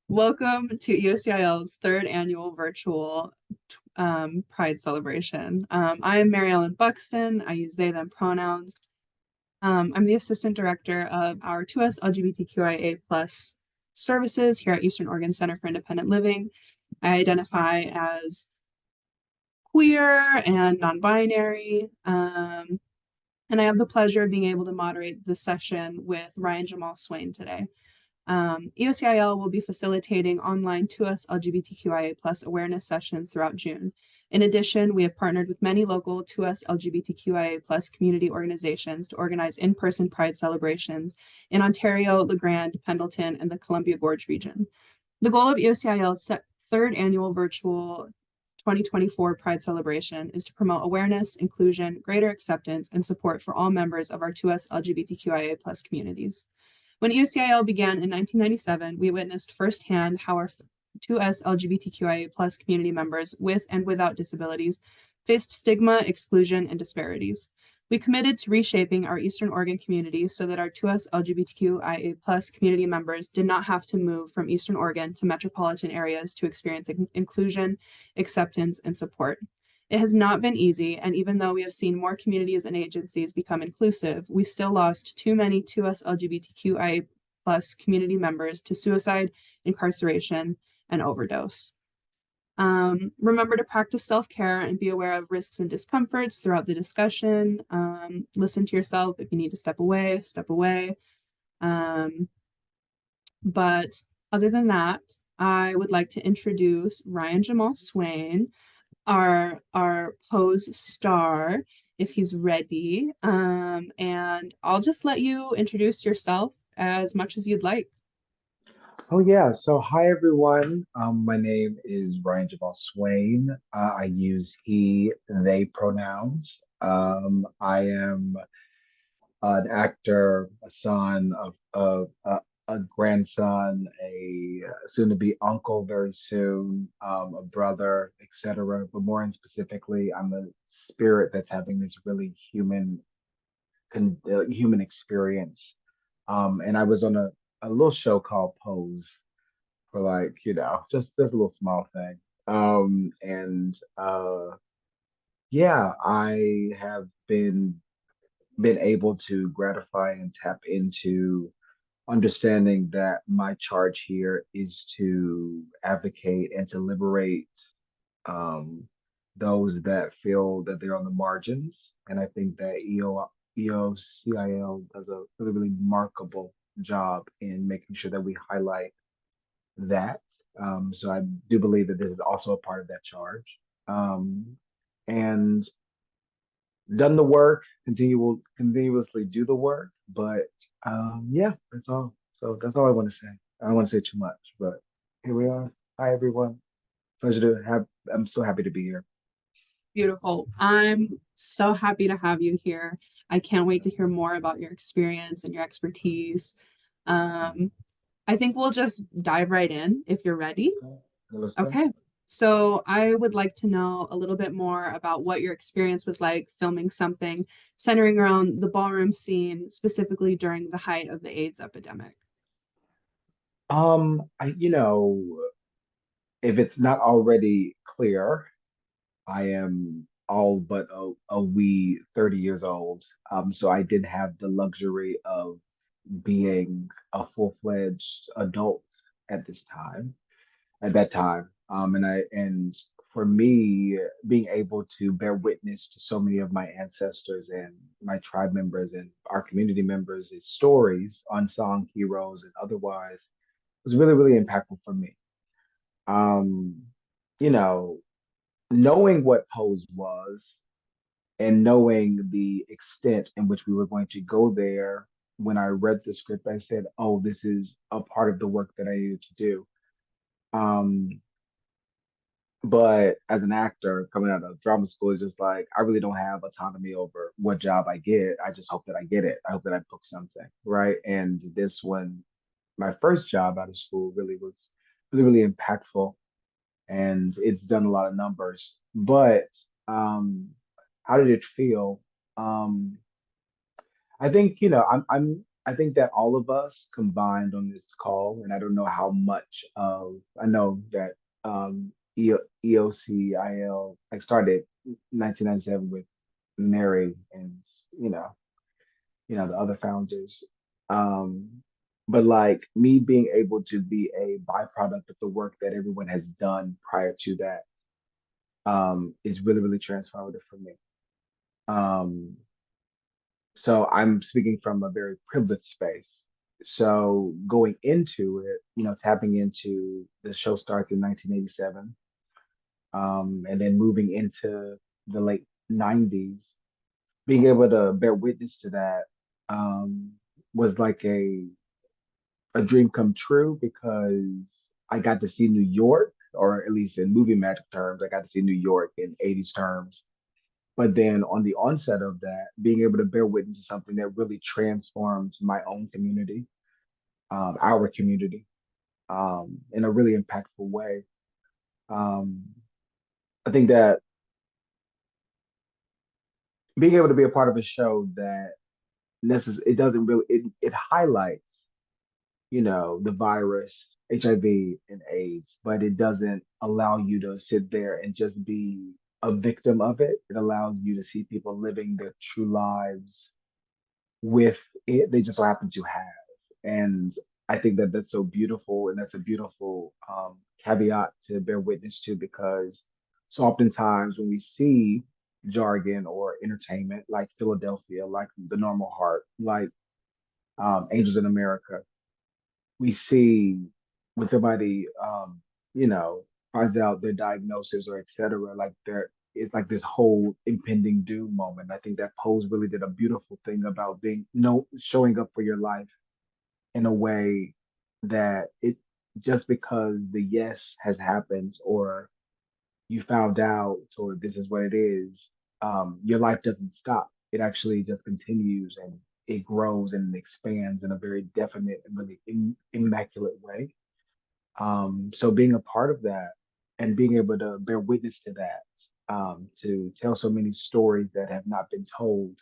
Welcome to EOCIL's third annual virtual Pride celebration. I am Mary Ellen Buxton. I use they, them pronouns. I'm the Assistant Director of our 2S LGBTQIA plus services here at Eastern Oregon Center for Independent Living. I identify as queer and non-binary, and I have the pleasure of being able to moderate this session with Ryan Jamaal Swain today. EOCIL will be facilitating online 2S LGBTQIA plus awareness sessions throughout June. In addition, we have partnered with many local 2S LGBTQIA plus community organizations to organize in-person Pride celebrations in Ontario, LeGrand, Pendleton, and the Columbia Gorge region. The goal of EOCIL's third annual virtual 2024 Pride celebration is to promote awareness, inclusion, greater acceptance, and support for all members of our 2S LGBTQIA plus communities. When EOCIL began in 1997, we witnessed firsthand how our 2S LGBTQIA plus community members with and without disabilities faced stigma, exclusion, and disparities. We committed to reshaping our Eastern Oregon community so that our 2S LGBTQIA plus community members did not have to move from Eastern Oregon to metropolitan areas to experience inclusion, acceptance, and support. It has not been easy, and even though we have seen more communities and agencies become inclusive, we still lost too many 2S LGBTQIA plus community members to suicide, incarceration, and overdose. Remember to practice self-care and be aware of risks and discomforts throughout the discussion. Listen to yourself. If you need to step away, step away. But other than that, I would like to introduce Ryan Jamaal Swain, our pose star, if he's ready. And I'll just let you introduce yourself as much as you'd like. Oh yeah, so hi everyone. My name is Ryan Jamaal Swain. I use he, they pronouns. I am an actor, a son of a grandson, a soon-to-be uncle very soon, a brother, etc. But more specifically, I'm a spirit that's having this really human experience. And I was on a little show called Pose for like, just a little small thing. And yeah, I have been able to gratify and tap into understanding that my charge here is to advocate and to liberate um, those that feel that they're on the margins. And I think that EOCIL does a really, really remarkable job in making sure that we highlight that. So I do believe that this is also a part of that charge. And done the work, continuously do the work, but yeah, that's all. So that's all I want to say. I don't want to say too much, but here we are. Hi everyone. Pleasure to have I'm so happy to be here. Beautiful. I'm so happy to have you here. I can't wait to hear more about your experience and your expertise. Um, I think we'll just dive right in if you're ready. Okay. Let's go. Okay. So I would like to know a little bit more about what your experience was like filming something centering around the ballroom scene, specifically during the height of the AIDS epidemic. If it's not already clear, I am all but a wee 30 years old. So I did have the luxury of being a full-fledged adult at this time, at that time. And for me, being able to bear witness to so many of my ancestors and my tribe members and our community members' stories, unsung heroes and otherwise, was really, really impactful for me. Um, you know, knowing what Pose was and knowing the extent in which we were going to go there, when I read the script, I said, "Oh, this is a part of the work that I needed to do." Um, but as an actor coming out of drama school, it's just like I really don't have autonomy over what job I get. I just hope that I get it. I hope that I book something, right? And this one, my first job out of school, really was really, really impactful, and it's done a lot of numbers. But how did it feel? Um, I think I'm I think that all of us combined on this call, and I don't know how much of, I know that EOCIL, I started 1997 with Mary and, you know, the other founders. Um, but like me being able to be a byproduct of the work that everyone has done prior to that, is really, really transformative for me. Um, So I'm speaking from a very privileged space. So going into it, tapping into the show starts in 1987, and then moving into the late 90s, being able to bear witness to that, was like a dream come true because I got to see New York, or at least in movie magic terms, I got to see New York in 80s terms. But then on the onset of that, being able to bear witness to something that really transformed my own community, our community, in a really impactful way. Um, I think that being able to be a part of a show that it doesn't really, it highlights, the virus, HIV and AIDS, but it doesn't allow you to sit there and just be a victim of it. It allows you to see people living their true lives with it. They just so happen to have. And I think that that's so beautiful. And that's a beautiful caveat to bear witness to because so oftentimes when we see jargon or entertainment like Philadelphia, like The Normal Heart, like Angels in America, we see when somebody, you know, finds out their diagnosis or et cetera, like it's like this whole impending doom moment. I think that Pose really did a beautiful thing about being no showing up for your life in a way that it just because the yes has happened or you found out or this is what it is, your life doesn't stop. It actually just continues and it grows and expands in a very definite and really immaculate way. So being a part of that and being able to bear witness to that, to tell so many stories that have not been told,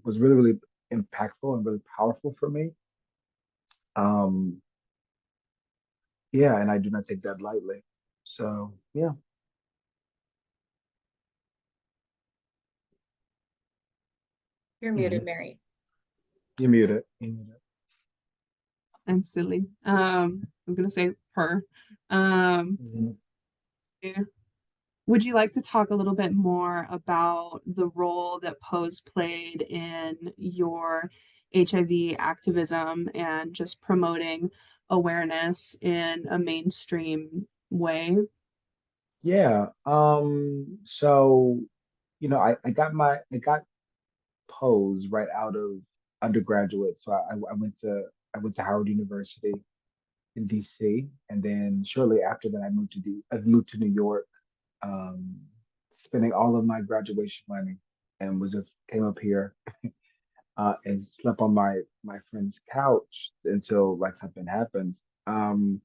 was really, really impactful and really powerful for me. Um, yeah, and I do not take that lightly. So yeah. You're muted, Mhm. Mary. You're muted. You're muted. I'm silly. I was gonna say her. Um, Mhm. yeah. Would you like to talk a little bit more about the role that Pose played in your HIV activism and just promoting awareness in a mainstream way? Yeah. So, I got Pose right out of undergraduate. So I went to Howard University in DC, and then shortly after that, I moved to New York, um, spending all of my graduation money, and was just came up here and slept on my friend's couch until like something happened. Um,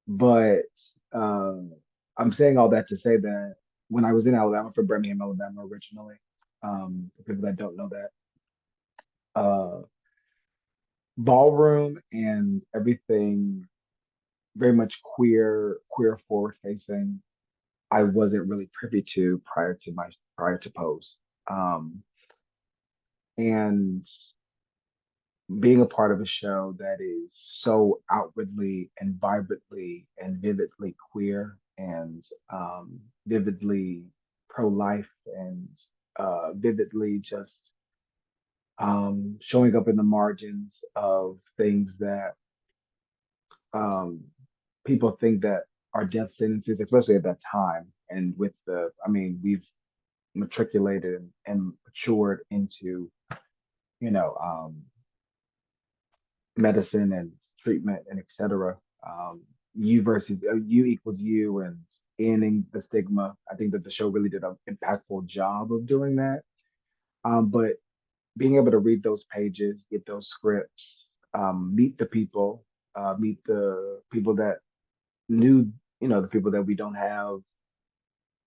but uh, I'm saying all that to say that when I was in Alabama, from Birmingham, Alabama, originally, for people that don't know that, uh, ballroom and everything very much queer forward facing. I wasn't really privy to prior to Pose. Um, and being a part of a show that is so outwardly and vibrantly and vividly queer and vividly pro-life and vividly just showing up in the margins of things that um, people think that are death sentences, especially at that time. And with we've matriculated and matured into, you know, um, medicine and treatment and et cetera. You versus you equals you and ending the stigma. I think that the show really did an impactful job of doing that. But being able to read those pages, get those scripts, meet the people that knew, the people that we don't have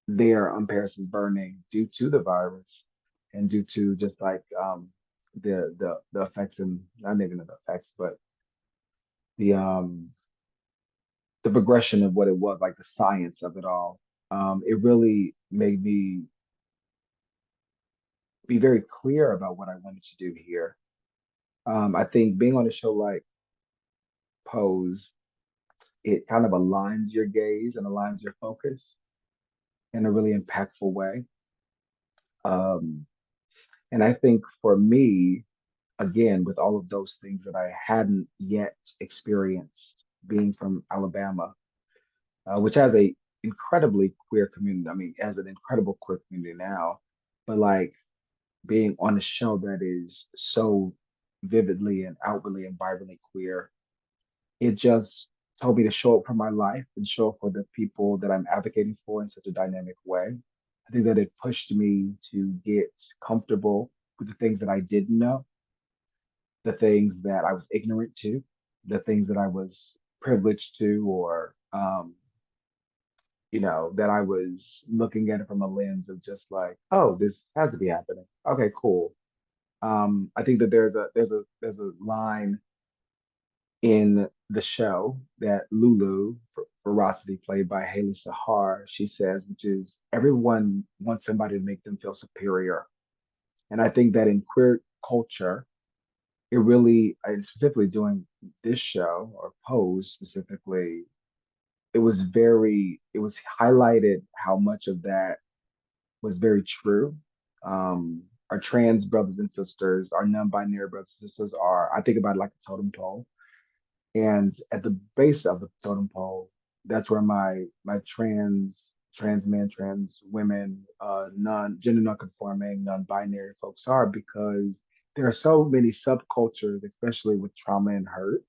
their parishes burning due to the virus and due to just like the effects, and not even the effects, but the um the progression of what it was, like the science of it all. It really made me be very clear about what I wanted to do here. I think being on a show like Pose, it kind of aligns your gaze and aligns your focus in a really impactful way. Um, and I think for me, again, with all of those things that I hadn't yet experienced, being from Alabama, which has a incredibly queer community. I mean, it has an incredible queer community now, but like being on a show that is so vividly and outwardly and vibrantly queer, it just told me to show up for my life and show up for the people that I'm advocating for in such a dynamic way. I think that it pushed me to get comfortable with the things that I didn't know, the things that I was ignorant to, the things that I was privileged to, or that I was looking at it from a lens of just like, oh, this has to be happening. Okay, cool. I think that there's a line in the show that Lulu, Veracity, played by Haley Sahar, she says, which is everyone wants somebody to make them feel superior. And I think that in queer culture, it really, and specifically doing this show or Pose specifically, it was highlighted how much of that was very true. Our trans brothers and sisters, our non-binary brothers and sisters are, I think about it like a totem pole. And at the base of the totem pole, that's where my trans men, trans women, non-gender non-conforming, non-binary folks are, because there are so many subcultures, especially with trauma and hurt,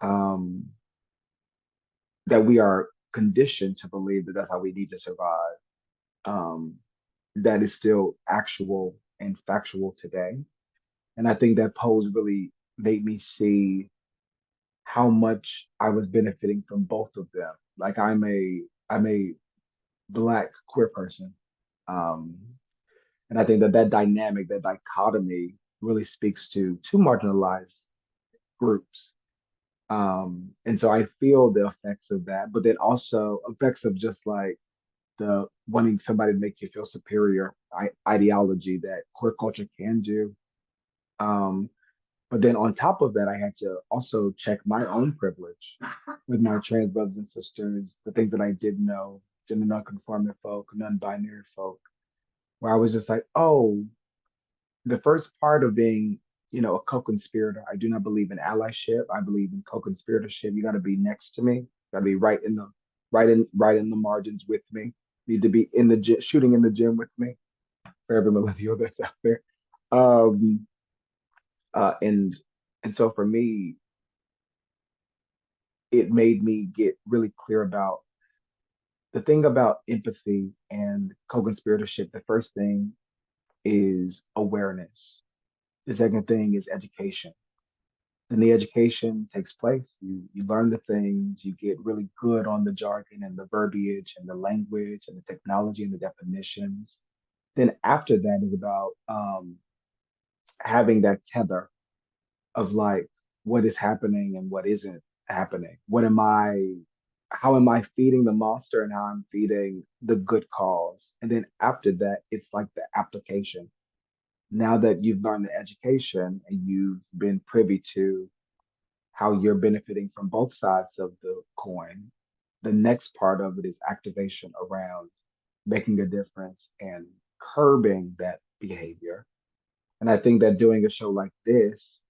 um, that we are conditioned to believe that that's how we need to survive. Um, that is still actual and factual today. And I think that pose really made me see how much I was benefiting from both of them. Like I'm a black queer person. Um, and I think that that dynamic, that dichotomy really speaks to two marginalized groups. And so I feel the effects of that, but then also effects of just like the wanting somebody to make you feel superior ideology that queer culture can do. Um, but then on top of that, I had to also check my own privilege with my trans brothers and sisters, the things that I didn't know, gender non-conforming folk, non-binary folk, where I was just like, oh, the first part of being, a co-conspirator, I do not believe in allyship. I believe in co-conspiratorship. You got to be next to me. You got to be right in the margins with me. Need to be in the gym, shooting in the gym with me. For every millennial that's out there. Um, and so for me, it made me get really clear about the thing about empathy and co-conspiratorship. The first thing is awareness. The second thing is education. Then the education takes place. You learn the things, you get really good on the jargon and the verbiage and the language and the technology and the definitions. Then after that is about having that tether of like what is happening and what isn't happening. How am I feeding the monster and how I'm feeding the good cause? And then after that, it's like the application. Now that you've learned the education and you've been privy to how you're benefiting from both sides of the coin, the next part of it is activation around making a difference and curbing that behavior. And I think that doing a show like this,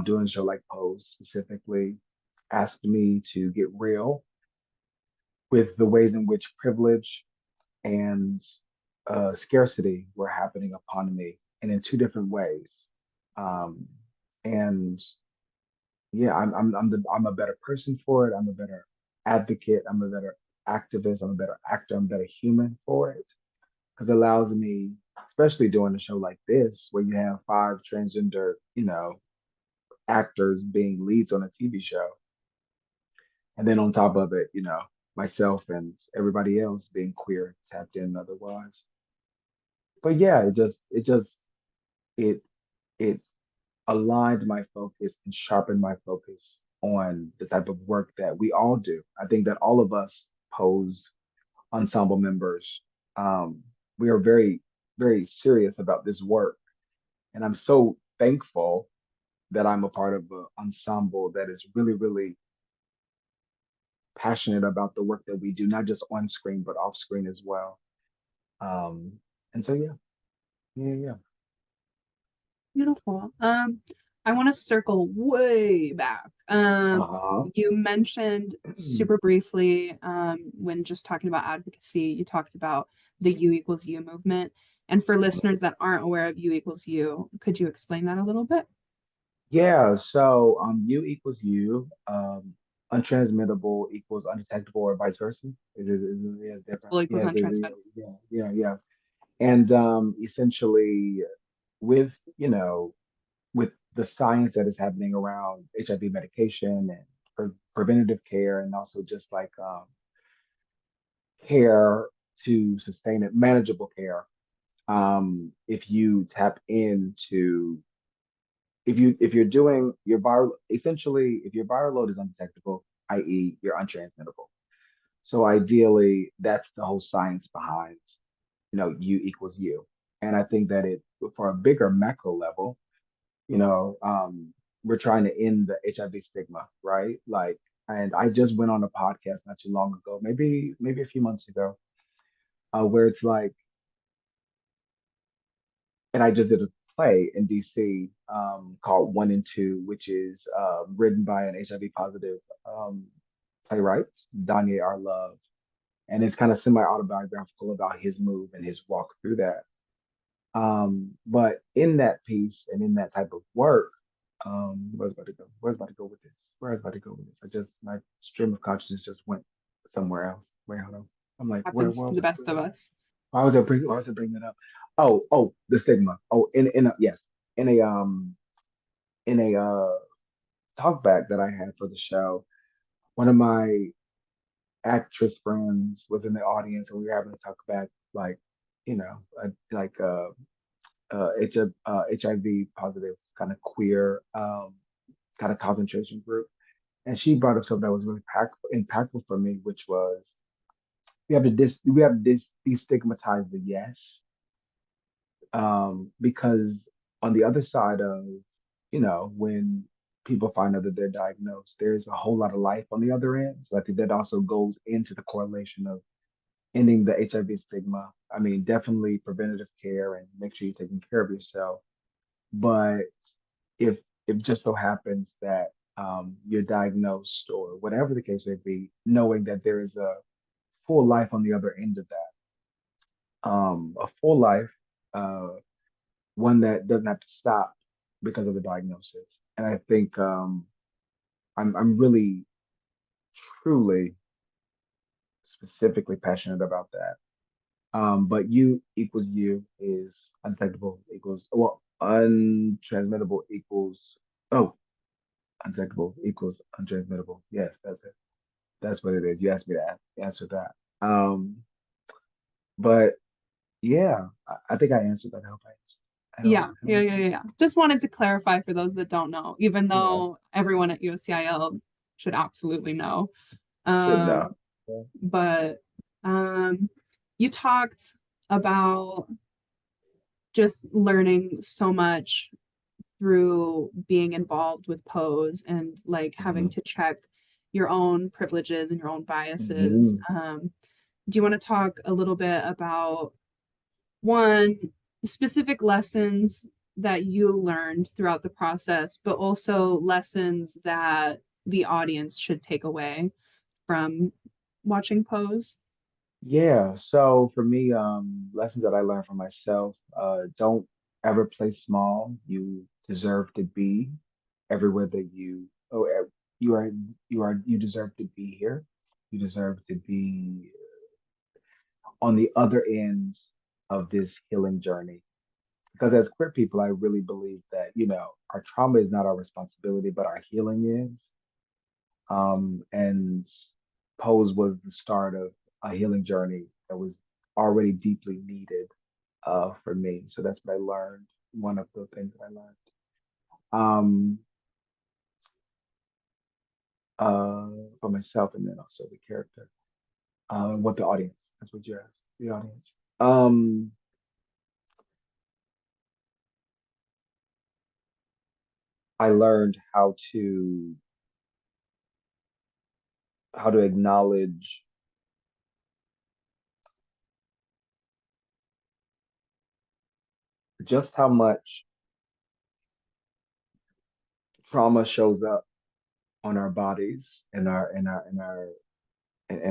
doing a show like Pose specifically, asked me to get real with the ways in which privilege and scarcity were happening upon me, and in two different ways. Um, and yeah, I'm a better person for it. I'm a better advocate. I'm a better activist. I'm a better actor. I'm a better human for it, because it allows me, especially doing a show like this, where you have five transgender, actors being leads on a TV show. And then on top of it, myself and everybody else being queer, tapped in otherwise. But yeah, it it aligned my focus and sharpened my focus on the type of work that we all do. I think that all of us pose ensemble members. Um, we are very, very serious about this work. And I'm so thankful that I'm a part of an ensemble that is really, really passionate about the work that we do, not just on screen, but off screen as well. Um, and so, yeah, yeah. Beautiful. I want to circle way back. Uh-huh. You mentioned super briefly, when just talking about advocacy, you talked about the U equals U movement. And for listeners that aren't aware of U equals U, could you explain that a little bit? Yeah, so U equals U, untransmittable equals undetectable, or vice versa. Is different. Will equals Yes, untransmittable. yeah. And essentially, with with the science that is happening around HIV medication and preventative care, and also just like care to sustain it, manageable care. If you tap into if you're doing your viral essentially if your viral load is undetectable, i.e., you're untransmittable. So ideally, that's the whole science behind U equals U. And I think that it for a bigger macro level, you know, we're trying to end the HIV stigma, right? Like, and I just went on a podcast not too long ago, maybe a few months ago, where it's like, and I just did a play in DC called One and Two, which is written by an HIV positive playwright, Danye R. Love, and it's kind of semi autobiographical about his move and his walk through that. But in that piece and in that type of work, where's about to go? Where's about to go with this? Where's about to go with this? I just my stream of consciousness just went somewhere else. Wait, hold on. I'm like, Happens where to was the I? best of us. Why was I bringing that up? Oh, the stigma. Oh, in a, yes, in a in a talk back that I had for the show, one of my actress friends was in the audience, and we were having a talk back, like, like HIV positive kind of queer kind of concentration group. And she brought up something that was really impactful for me, which was we have to destigmatize the yes, because on the other side of when people find out that they're diagnosed, there's a whole lot of life on the other end. So I think that also goes into the correlation of ending the HIV stigma. I mean, definitely preventative care and make sure you're taking care of yourself. But if it just so happens that you're diagnosed or whatever the case may be, knowing that there is a full life on the other end of that, a full life, uh, one that doesn't have to stop because of a diagnosis. And I think I'm really truly specifically passionate about that. But U equals U is undetectable equals untransmittable equals undetectable equals untransmittable. Yes, that's it. That's what it is. You asked me to answer that. But yeah, I think I answered that. I hope I answered. Yeah, I hope yeah. Just wanted to clarify for those that don't know, even yeah, though everyone at UCIL should absolutely know. should know. Um, Yeah. but you talked about just learning so much through being involved with Pose and like having Mhm. to check your own privileges and your own biases. Mhm. Do you want to talk a little bit about one specific lessons that you learned throughout the process, but also lessons that the audience should take away from watching Pose? Yeah, so for me, lessons that I learned from myself, don't ever play small. You deserve to be everywhere that you are, you deserve to be here. You deserve to be on the other end of this healing journey. Because as queer people, I really believe that, our trauma is not our responsibility, but our healing is. And Pose was the start of a healing journey that was already deeply needed for me. So that's what I learned. One of the things that I learned. Um, for myself, and then also the character. What the audience? That's what you asked. The audience. I learned how to acknowledge just how much trauma shows up on our bodies and in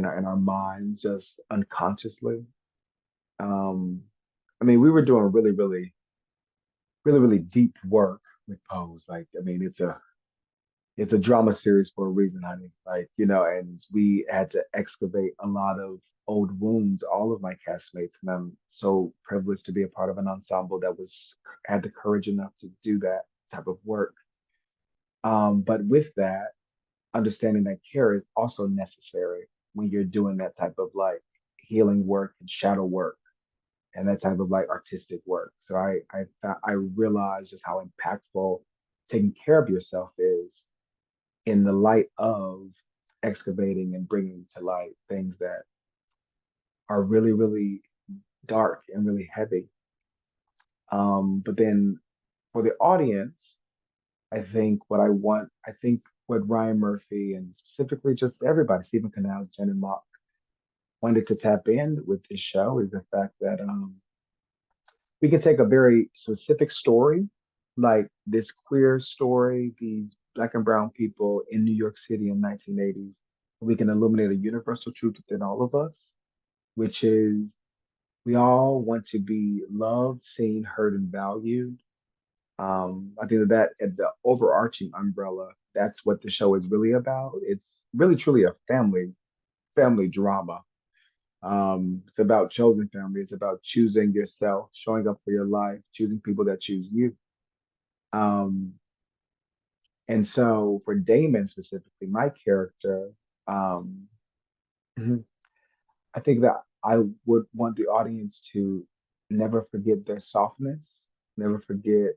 our minds just unconsciously. Um, I mean, we were doing really deep work with Pose. Like, I mean, it's a drama series for a reason, honey. Like, and we had to excavate a lot of old wounds, all of my castmates, and I'm so privileged to be a part of an ensemble that was had the courage enough to do that type of work. But with that, understanding that care is also necessary when you're doing that type of like healing work and shadow work and that type of like artistic work. So I realized just how impactful taking care of yourself is in the light of excavating and bringing to light things that are really dark and really heavy. But then for the audience, I think what Ryan Murphy and specifically just everybody, Stephen Canal, Jen and Mark, wanted to tap in with this show is the fact that we can take a very specific story, like this queer story, these black and brown people in New York City in 1980s. We can illuminate a universal truth within all of us, which is we all want to be loved, seen, heard, and valued. I think that at the overarching umbrella, that's what the show is really about. It's really truly a family drama. It's about chosen family. It's about choosing yourself, showing up for your life, choosing people that choose you. Um, and so for Damon specifically, my character, um, I think that I would want the audience to never forget their softness, never forget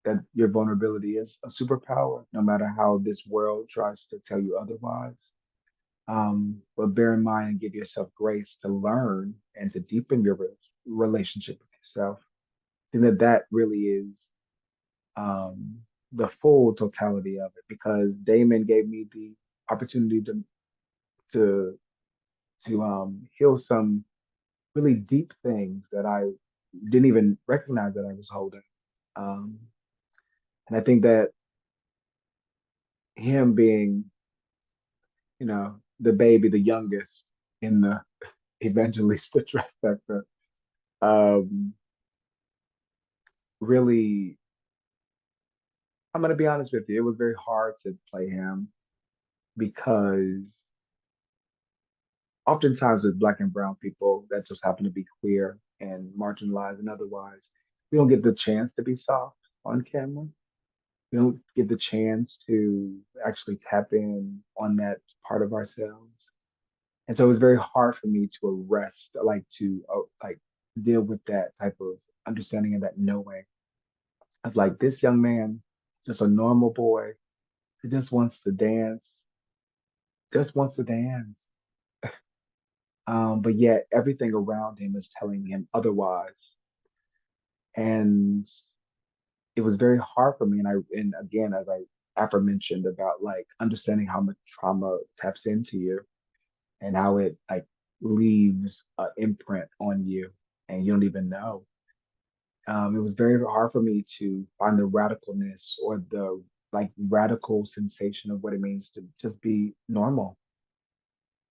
that your vulnerability is a superpower, no matter how this world tries to tell you otherwise. But bear in mind and give yourself grace to learn and to deepen your relationship with yourself. I think that that really is um, the full totality of it because Damon gave me the opportunity to heal some really deep things that I didn't even recognize that I was holding. Um, and I think that him being, the baby, the youngest in the evangelista trifecta, um, really, I'm going to be honest with you, it was very hard to play him because oftentimes with black and brown people that just happen to be queer and marginalized and otherwise, we don't get the chance to be soft on camera. We don't get the chance to actually tap in on that part of ourselves. And so it was very hard for me to arrest, like deal with that type of understanding and that knowing of like this young man, just a normal boy who just wants to dance. But yet everything around him is telling him otherwise. And it was very hard for me. And again, as I aforementioned about like understanding how much trauma taps into you and how it like leaves an imprint on you and you don't even know. It was very hard for me to find the radicalness or the like radical sensation of what it means to just be normal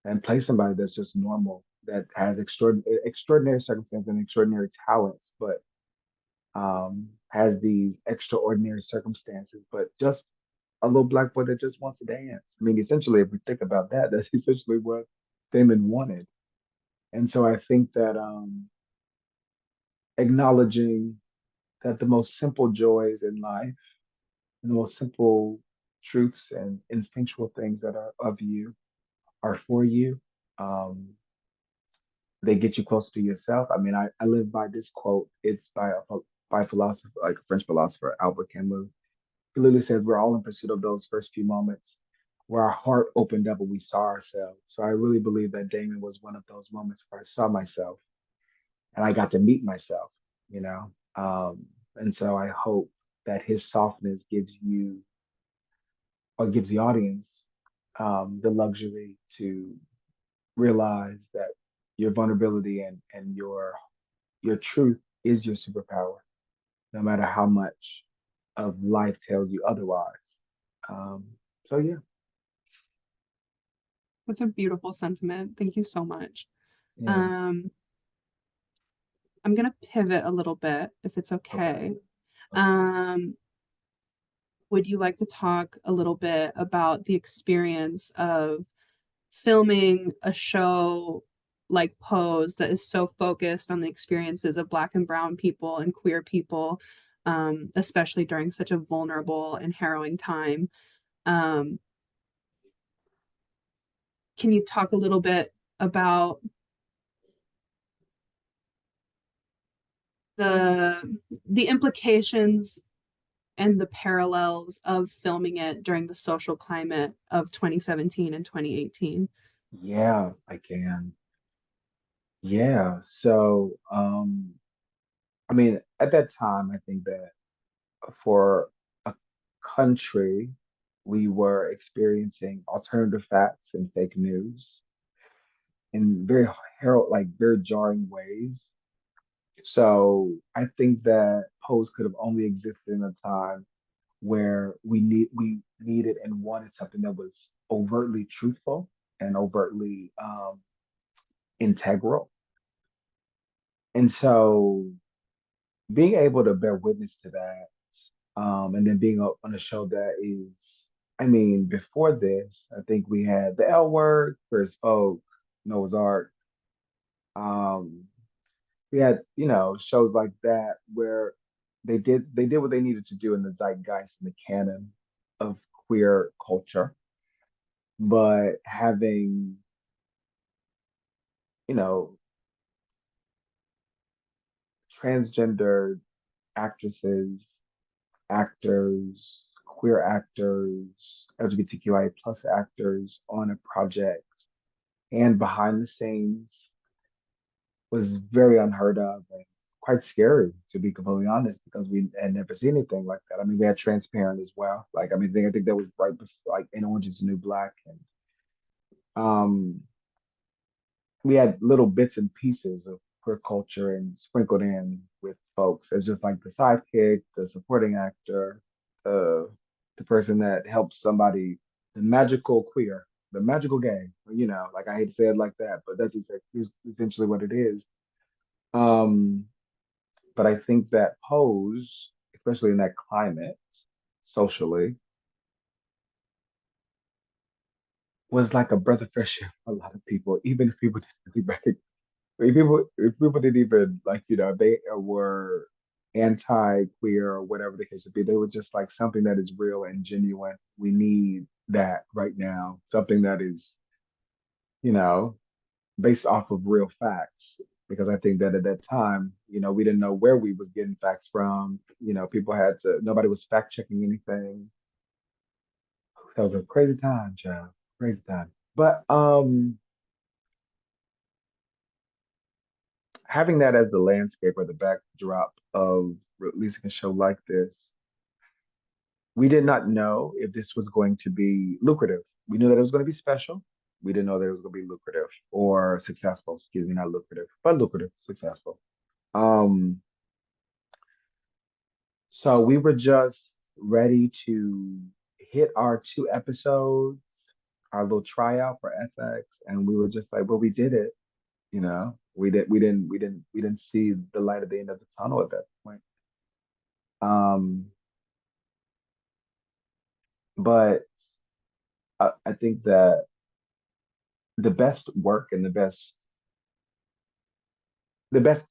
and play somebody that's just normal that has extraordinary circumstances and extraordinary talents, but has these extraordinary circumstances, but just a little black boy that just wants to dance. I mean, essentially, if we think about that, that's essentially what Damon wanted. And so I think that acknowledging that the most simple joys in life, and the most simple truths and instinctual things that are of you are for you. Um, they get you closer to yourself. I mean, I live by this quote. It's by a philosopher, like a French philosopher, Albert Camus. He literally says we're all in pursuit of those first few moments where our heart opened up and we saw ourselves. So I really believe that Damon was one of those moments where I saw myself and I got to meet myself, you know. And so I hope that his softness gives you or gives the audience the luxury to realize that your vulnerability and your truth is your superpower, no matter how much of life tells you otherwise. Um, so yeah, That's a beautiful sentiment. Thank you so much. yeah, Um, I'm gonna pivot a little bit if it's okay, okay. okay. Um, would you like to talk a little bit about the experience of filming a show like Pose that is so focused on the experiences of Black and Brown people and queer people, especially during such a vulnerable and harrowing time? Um, can you talk a little bit about the implications and the parallels of filming it during the social climate of 2017 and 2018? Yeah, I can. Yeah. So, I mean, at that time, I think that for a country, we were experiencing alternative facts and fake news in very like very jarring ways. So I think that Pose could have only existed in a time where we needed and wanted something that was overtly truthful and overtly integral. And so being able to bear witness to that, and then being on a show that is, I mean, before this, I think we had the L Word, Chris Folk, Noah's Ark. Um, we had, shows like that where they did what they needed to do in the zeitgeist and the canon of queer culture, but having, you know, transgender actresses, actors, queer actors, LGBTQIA plus actors on a project and behind the scenes was very unheard of and quite scary, to be completely honest, because we had never seen anything like that. I mean, we had Transparent as well. Like, I mean, I think that was right before, like in Orange is the New Black, and um, we had little bits and pieces of queer culture and sprinkled in with folks as just like the sidekick, the supporting actor, the person that helps somebody, the magical queer, the magical gay. Like I hate to say it like that, but that's essentially what it is. Um, but I think that Pose, especially in that climate, socially, was like a breath of fresh air for a lot of people, even if people didn't really recognize. If people didn't even like, they were anti-queer or whatever the case would be, they were just like something that is real and genuine. We need that right now. Something that is, you know, based off of real facts. Because I think that at that time, we didn't know where we was getting facts from. Nobody was fact checking anything. That was a crazy time, child. Crazy time. But having that as the landscape or the backdrop of releasing a show like this, we did not know if this was going to be lucrative. We knew that it was going to be special. We didn't know that it was going to be lucrative or successful. Excuse me, not lucrative, but lucrative, successful. Um, so we were just ready to hit our 2 episodes, our little tryout for FX, and we were just like, well, we did it. We didn't see the light at the end of the tunnel at that point. Um, but I think that the best work and the best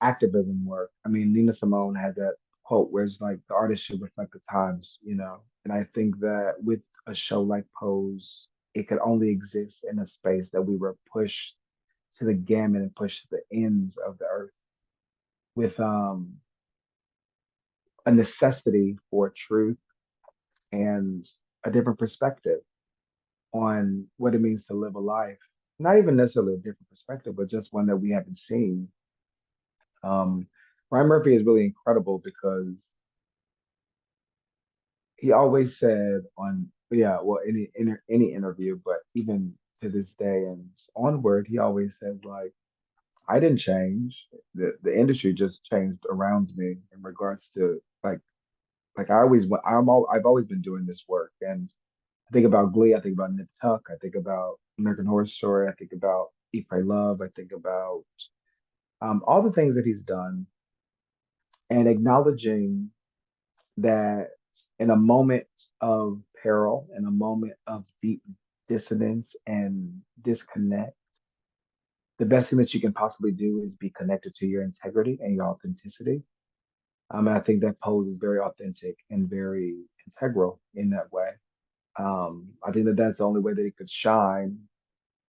activism work. I mean, Nina Simone has that quote where it's like the artist should reflect the times. And I think that with a show like Pose, it could only exist in a space that we were pushed to the gamut and pushed to the ends of the earth with a necessity for truth and a different perspective on what it means to live a life. Not even necessarily a different perspective, but just one that we haven't seen. Um, Ryan Murphy is really incredible because he always said on, yeah, well, any interview, but even to this day and onward, he always says like, I didn't change. The industry just changed around me in regards to like I've always been doing this work. And I think about Glee, I think about Nip Tuck, I think about American Horror Story, I think about Eat, Pray, Love, I think about all the things that he's done, and acknowledging that in a moment of peril, in a moment of deep dissonance and disconnect, the best thing that you can possibly do is be connected to your integrity and your authenticity. And I think that Pose is very authentic and very integral in that way. I think that that's the only way that it could shine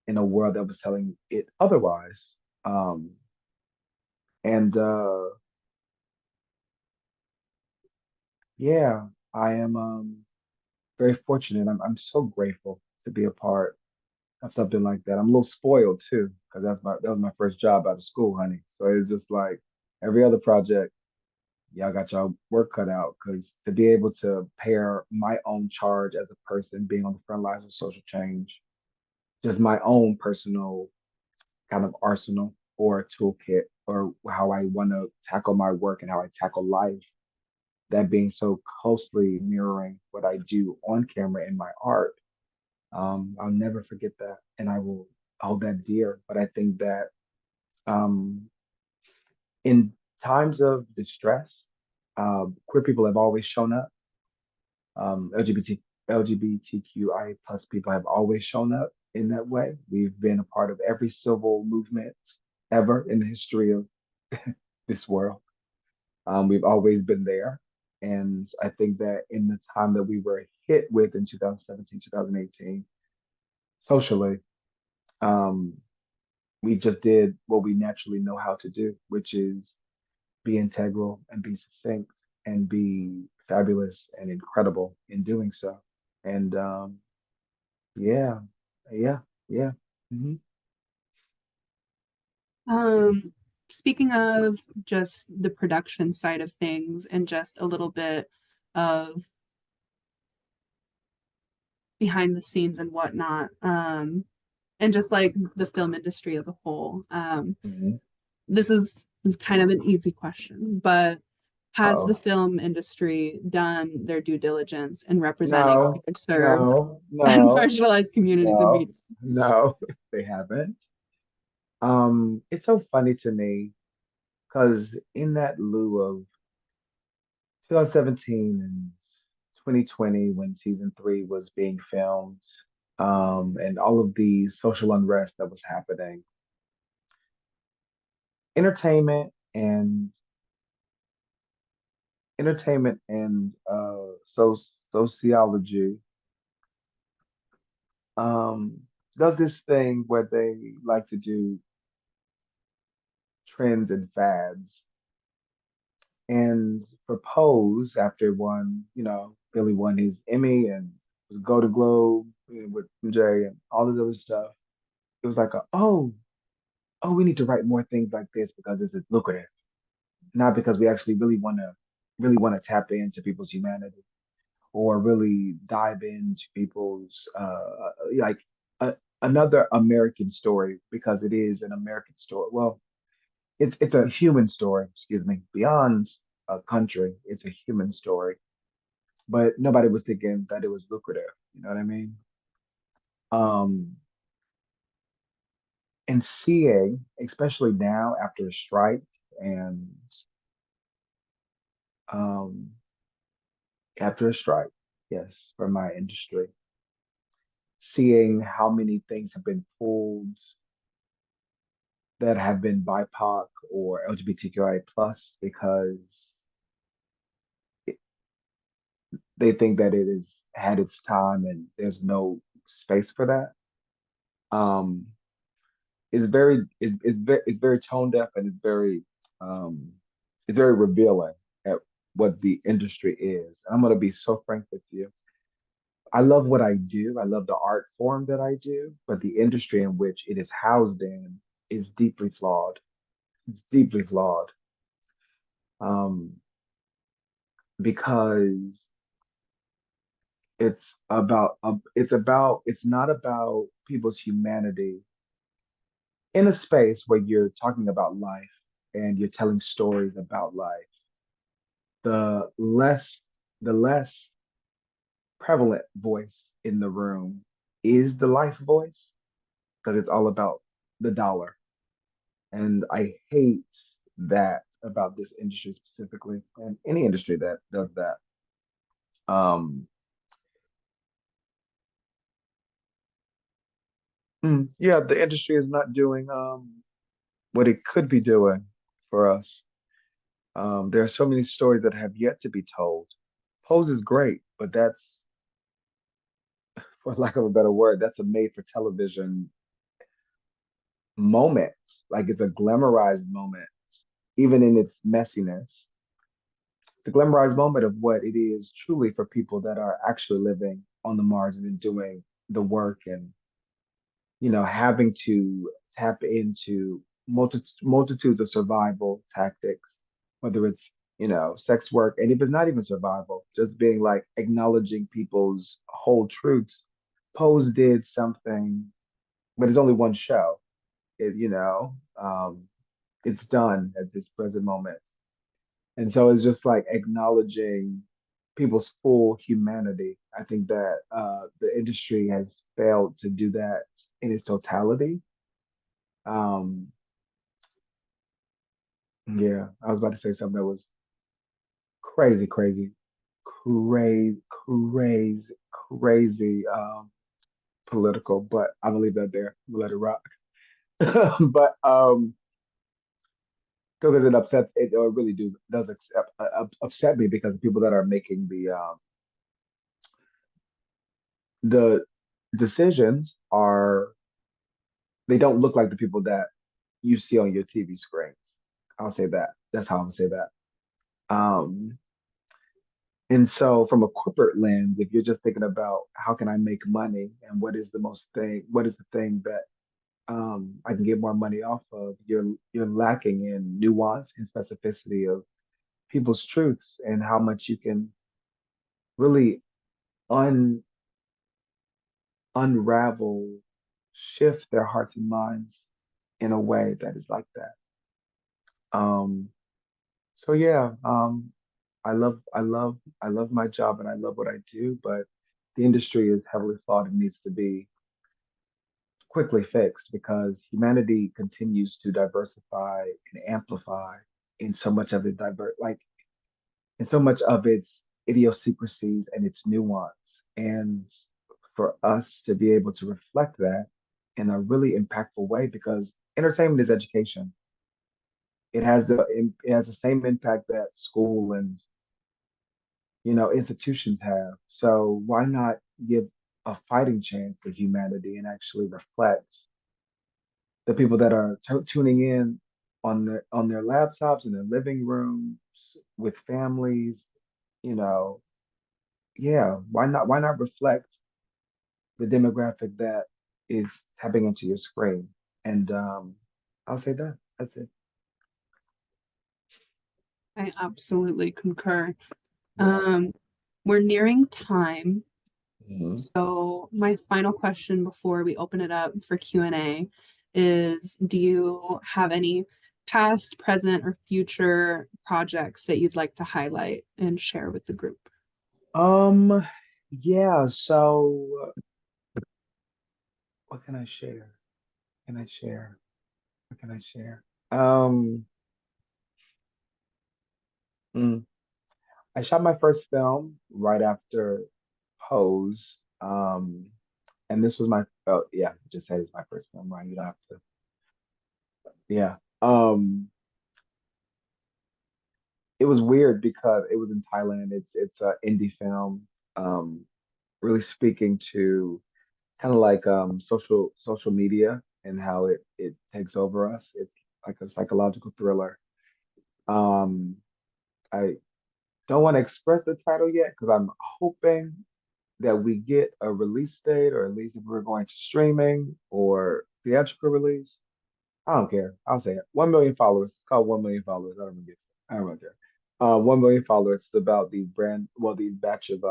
in a world that was telling it otherwise. Um, and yeah, I am very fortunate. I'm so grateful to be a part of something like that. I'm a little spoiled too, because that was my first job out of school, honey. So it's just like every other project, y'all got y'all work cut out. Because to be able to pair my own charge as a person being on the front lines of social change, just my own personal kind of arsenal or toolkit or how I want to tackle my work and how I tackle life, that being so closely mirroring what I do on camera in my art. I'll never forget that, and I will hold that dear. But I think that um, in times of distress, queer people have always shown up. LGBTQI plus people have always shown up in that way. We've been a part of every civil movement ever in the history of this world. We've always been there. And I think that in the time that we were hit with in 2017, 2018, socially, um, we just did what we naturally know how to do, which is be integral and be succinct and be fabulous and incredible in doing so. And yeah, yeah, yeah. Hmm. Um, Speaking of just the production side of things and just a little bit of behind the scenes and whatnot, and just like the film industry as a whole. Hmm. This is kind of an easy question, but has the Uh-oh. film industry done their due diligence in representing No, underserved no, and no, marginalized communities in no, media? no, they haven't. It's so funny to me because in that lieu of 2017 and 2020, when season three was being filmed, and all of the social unrest that was happening, entertainment and entertainment and sociology um, does this thing where they like to do trends and fads. And for Pose, after one, Billy won his Emmy and was Golden Globe with MJ and all this other stuff, it was like, oh, we need to write more things like this because this is lucrative, not because we actually really want to tap into people's humanity or really dive into people's like uh, another American story because it is an American story. Well, it's a human story, excuse me, beyond a country. It's a human story, but nobody was thinking that it was lucrative. You know what I mean? Um, and seeing, especially now after a strike and um, after a strike, yes, for my industry, seeing how many things have been pulled that have been BIPOC or LGBTQIA plus because it, they think that it has had its time and there's no space for that. Um, it's very tone deaf and um, it's very revealing at what the industry is. And I'm gonna be so frank with you. I love what I do. I love the art form that I do, but the industry in which it is housed in is deeply flawed. It's deeply flawed. Um, because it's not about people's humanity in a space where you're talking about life and you're telling stories about life. The less prevalent voice in the room is the life voice because it's all about the dollar. And I hate that about this industry specifically, and any industry that does that. Um, yeah, the industry is not doing what it could be doing for us. There are so many stories that have yet to be told. Pose is great, but that's, for lack of a better word, that's a made for television moment. Like it's a glamorized moment, even in its messiness. It's a glamorized moment of what it is truly for people that are actually living on the margin and doing the work and, having to tap into multitudes of survival tactics, whether it's, sex work, and if it's not even survival, just being like acknowledging people's whole truths. Pose did something, but it's only one show. It's done at this present moment. And so it's just like acknowledging people's full humanity. I think that the industry has failed to do that in its totality. Um, yeah, I was about to say something that was crazy, crazy, crazy, crazy political, but I'm gonna leave that there. Let it rock. But because it upsets it, or it really does upset me because the people that are making the decisions are they don't look like the people that you see on your TV screens. I'll say that. That's how I'll say that. Um, and so from a corporate lens, if you're just thinking about how can I make money and what is the thing that I can get more money off of, you're lacking in nuance and specificity of people's truths and how much you can really un unravel, shift their hearts and minds in a way that is like that. Um, so yeah, I love my job and I love what I do, but the industry is heavily flawed and needs to be quickly fixed because humanity continues to diversify and amplify in so much of its in so much of its idiosyncrasies and its nuance. And for us to be able to reflect that in a really impactful way, because entertainment is education. It has the same impact that school and institutions have. So why not give a fighting chance to humanity and actually reflect the people that are tuning in on their laptops in their living rooms with families, you know, yeah, why not reflect the demographic that is tapping into your screen? And I'll say that. That's it. I absolutely concur. Yeah. Um, we're nearing time. Mhm. So my final question before we open it up for Q&A is, do you have any past, present, or future projects that you'd like to highlight and share with the group? Um, yeah, so what can I share? Can I share? What can I share? Mm, I shot my first film right after Pose. And this was yeah, just said it's my first film, right? You don't have to, yeah. It was weird because it was in Thailand. It's an indie film, um, really speaking to kind of like social media and how it takes over us. It's like a psychological thriller. Um, I don't want to express the title yet because I'm hoping that we get a release date, or at least if we're going to streaming or theatrical release. I don't care. I'll say it. 1 million followers. It's called 1 million followers. I don't really care. 1 million followers. It's about these batch of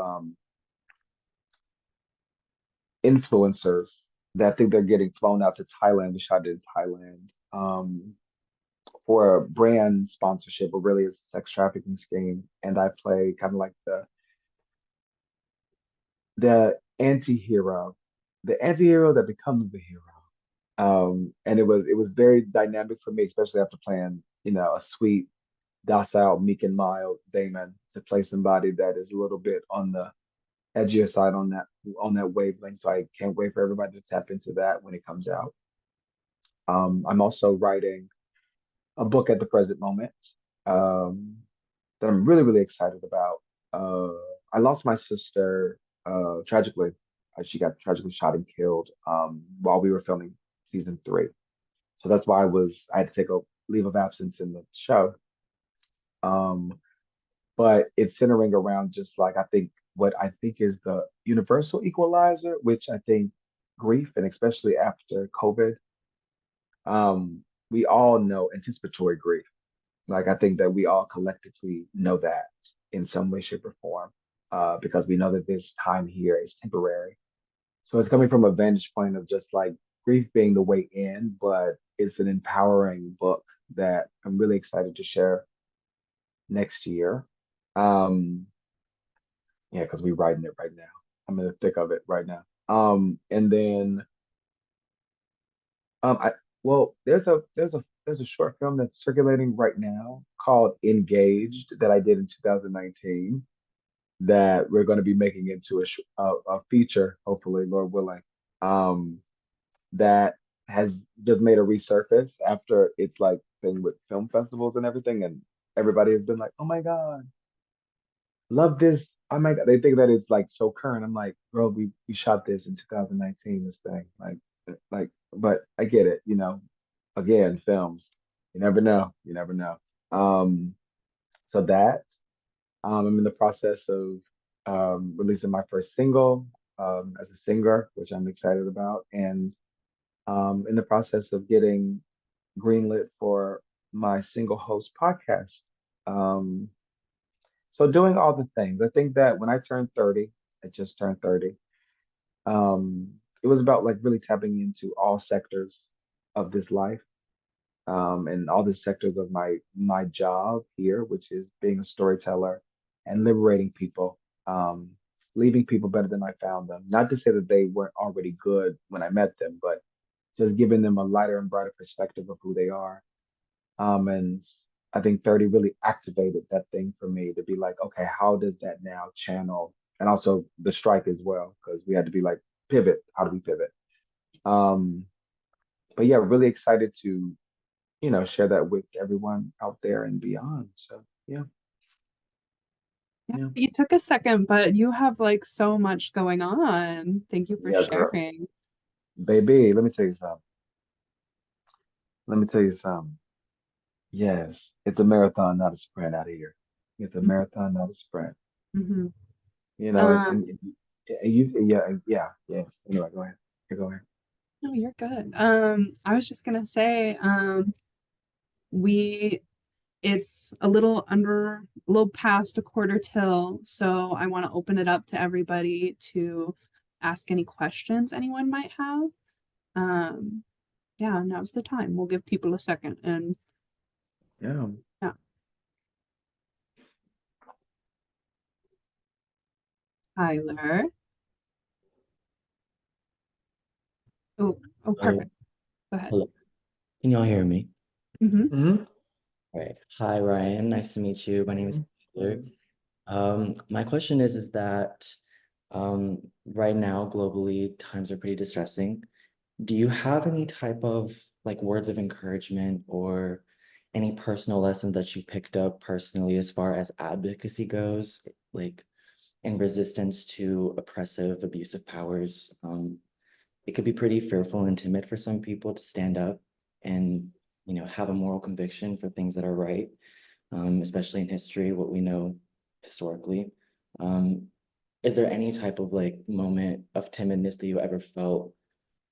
influencers that think they're getting flown out to Thailand, to shot in Thailand, for a brand sponsorship, but really it's a sex trafficking scheme. And I play kind of like the anti-hero, the anti-hero that becomes the hero. And it was very dynamic for me, especially after playing, a sweet, docile, meek and mild Damon, to play somebody that is a little bit on the edgier side on that wavelength. So I can't wait for everybody to tap into that when it comes out. I'm also writing a book at the present moment, um, that I'm really, really excited about. Uh, I lost my sister tragically. She got tragically shot and killed while we were filming season 3. So that's why I had to take a leave of absence in the show. Um, but it's centering around just like I think what I think is the universal equalizer, which I think grief, and especially after COVID, we all know anticipatory grief. Like I think that we all collectively know that in some way, shape, or form, because we know that this time here is temporary. So it's coming from a vantage point of just like grief being the way in, but it's an empowering book that I'm really excited to share next year. Um, yeah, because we're writing it right now. I'm in the thick of it right now. And then I well, there's a short film that's circulating right now called Engaged that I did in 2019, that we're going to be making into a feature, hopefully, Lord willing. Um, that has just made a resurface after it's like thing with film festivals and everything, and everybody has been like, "Oh my God, love this!" Oh my God, they think that it's like so current. I'm like, bro, we shot this in 2019. This thing, but I get it. Again, films, you never know. You never know. Um, so that I'm in the process of releasing my first single as a singer, which I'm excited about, and in the process of getting greenlit for my single host podcast. Um, so doing all the things. I think that when I turned 30, I just turned 30. It was about like really tapping into all sectors of this life, and all the sectors of my job here, which is being a storyteller and liberating people, leaving people better than I found them. Not to say that they weren't already good when I met them, but just giving them a lighter and brighter perspective of who they are. And I think 30 really activated that thing for me to be like, okay, how does that now channel? And also the strike as well, because we had to be like, pivot. How do we pivot? Um, but yeah, really excited to, share that with everyone out there and beyond. So yeah, Yeah, yeah, you took a second, but you have like so much going on. Thank you for yeah, girl. sharing. Baby, let me tell you something. Let me tell you something. Yes, it's a marathon, not a sprint out here. It's a marathon, not a sprint. Mm-hmm. You know, and, Um, and, and you, yeah, yeah. Anyway, go ahead. You go ahead. no, you're good. I was just gonna say, we it's a little past a quarter till, so I want to open it up to everybody to ask any questions anyone might have. Um, yeah, now's the time. We'll give people a second and Yeah. yeah. Tyler. Oh, oh, Hello. perfect. Go ahead. Hello. Can y'all hear me? Mm-hmm. Hmm. All right. Hi, Ryan. Nice to meet you. My name is Taylor. My question is that right now, globally, times are pretty distressing. Do you have any type of like words of encouragement or any personal lessons that you picked up personally as far as advocacy goes, like in resistance to oppressive, abusive powers? It could be pretty fearful and timid for some people to stand up and have a moral conviction for things that are right, especially in history, what we know historically. Um, is there any type of like moment of timidness that you ever felt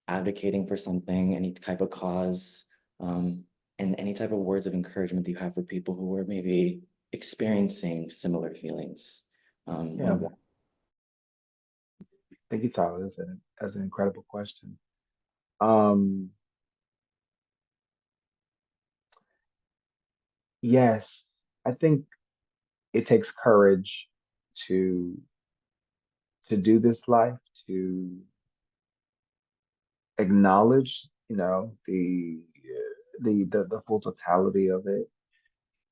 advocating for something, any type of cause, and any type of words of encouragement that you have for people who are maybe experiencing similar feelings? Yeah, When thank you, Tyler. That's an incredible question. Um, yes, I think it takes courage to do this life, to acknowledge, the full totality of it.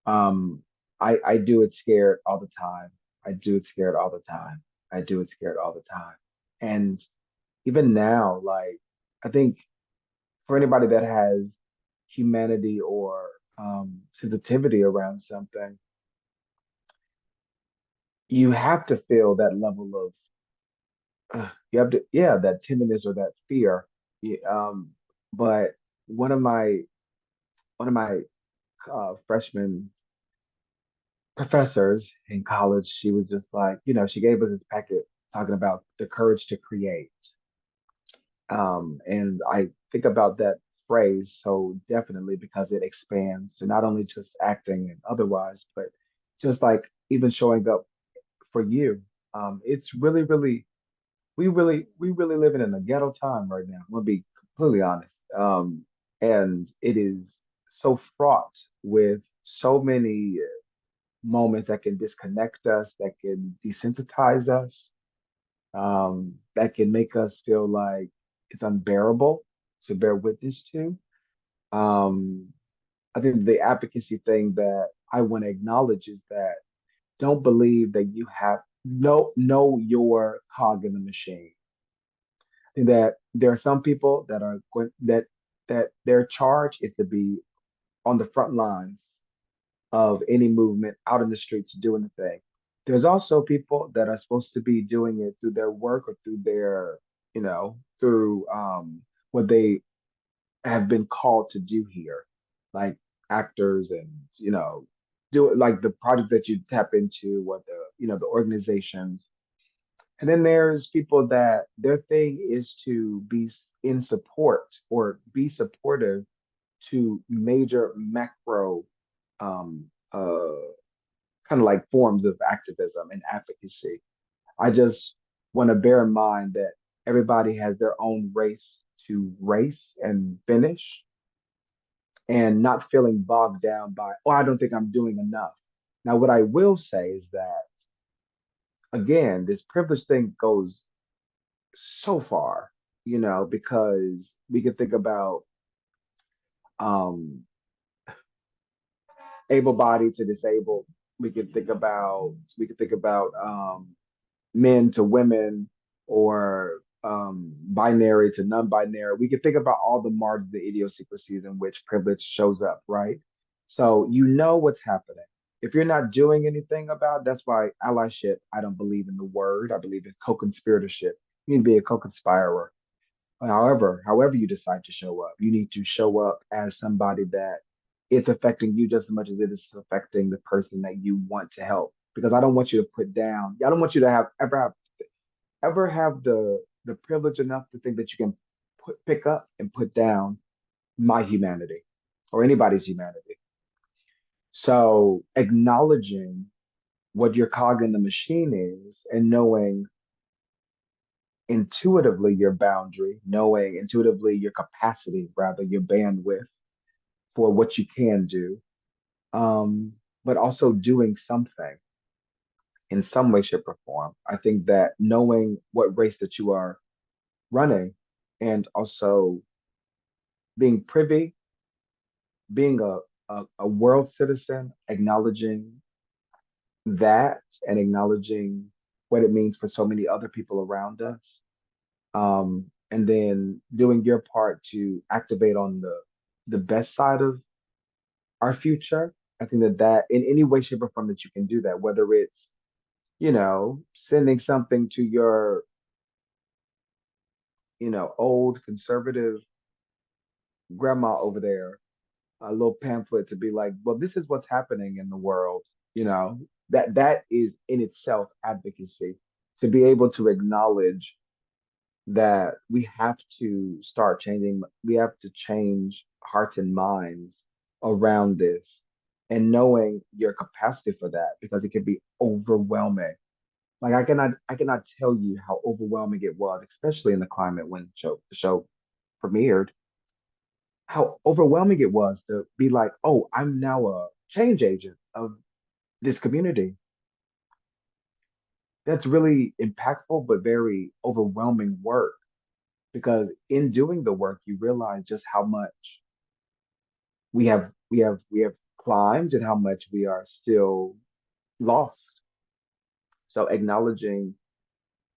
Um, I do it scared all the time. I do it scared all the time. I do it scared all the time. And even now, like I think for anybody that has humanity or sensitivity around something, you have to feel that level of you have to, yeah, that timidness or that fear. But one of my one of my freshman professors in college, she was just like, she gave us this packet talking about the courage to create. And I think about that phrase so definitely because it expands to not only just acting and otherwise, but just like even showing up for you. It's really, really, we really living in a ghetto time right now. I'm gonna be completely honest. And it is so fraught with so many moments that can disconnect us, that can desensitize us, that can make us feel like it's unbearable to bear witness to. Um, I think the advocacy thing that I want to acknowledge is that don't believe that you have know your cog in the machine. That there are some people that are that their charge is to be on the front lines of any movement out in the streets doing the thing. There's also people that are supposed to be doing it through their work or through their, through what they have been called to do here, like actors and, do it like the project that you tap into, what the organizations. And then there's people that their thing is to be in support or be supportive to major macro um, uh, kind of like forms of activism and advocacy. I just want to bear in mind that everybody has their own race to race and finish and not feeling bogged down by, oh, I don't think I'm doing enough. Now, what I will say is that, again, this privilege thing goes so far, because we can think about um, able-bodied to disabled. We could think about men to women or binary to non-binary. We could think about all the margins, the idiosyncrasies in which privilege shows up, right? So you know what's happening. If you're not doing anything about it, that's why allyship, I don't believe in the word. I believe in co-conspiratorship. You need to be a co-conspirer. However you decide to show up, you need to show up as somebody that it's affecting you just as much as it is affecting the person that you want to help. Because I don't want you to put down. I don't want you to ever have the privilege enough to think that you can pick up and put down my humanity or anybody's humanity. So acknowledging what your cog in the machine is and knowing intuitively your boundary, knowing intuitively your capacity, rather your bandwidth for what you can do, um, but also doing something in some way, shape, or form. I think that knowing what race that you are running and also being privy, being a world citizen, acknowledging that and acknowledging what it means for so many other people around us. And then doing your part to activate on the best side of our future. I think that in any way, shape, or form that you can do that, whether it's, sending something to your, old conservative grandma over there, a little pamphlet to be like, well, this is what's happening in the world, that is in itself advocacy. to be able to acknowledge that we have to start changing, we have to change hearts and minds around this and knowing your capacity for that because it can be overwhelming. Like I cannot tell you how overwhelming it was, especially in the climate when the show premiered, how overwhelming it was to be like, oh, I'm now a change agent of this community. That's really impactful, but very overwhelming work because in doing the work, you realize just how much we have climbed and how much we are still lost. So acknowledging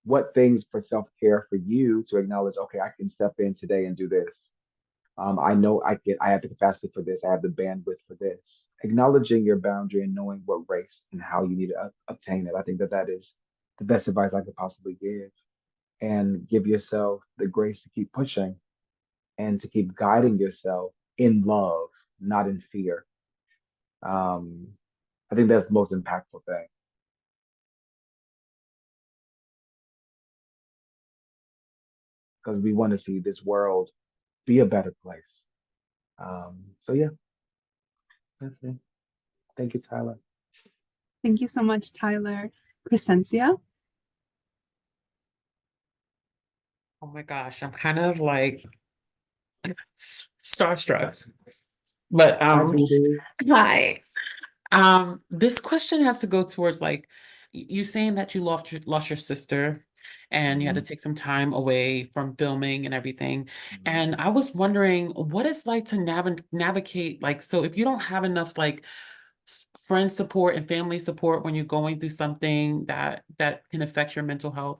what things for self-care for you to acknowledge, okay, I can step in today and do this. I know I have the capacity for this. I have the bandwidth for this. Acknowledging your boundary and knowing what race and how you need to obtain it. I think that that is the best advice I could possibly give. And give yourself the grace to keep pushing and to keep guiding yourself in love, not in fear. Um, I think that's the most impactful thing because we want to see this world be a better place. So yeah, that's it. Thank you, Tyler. Thank you so much, Tyler. Crescencia? Oh my gosh, I'm kind of like starstruck. But Hi, BD. hi. This question has to go towards like you saying that you lost your sister and you had to Mhm, take some time away from filming and everything. mhm, And I was wondering what it's like to navigate like so if you don't have enough like friend support and family support when you're going through something that can affect your mental health,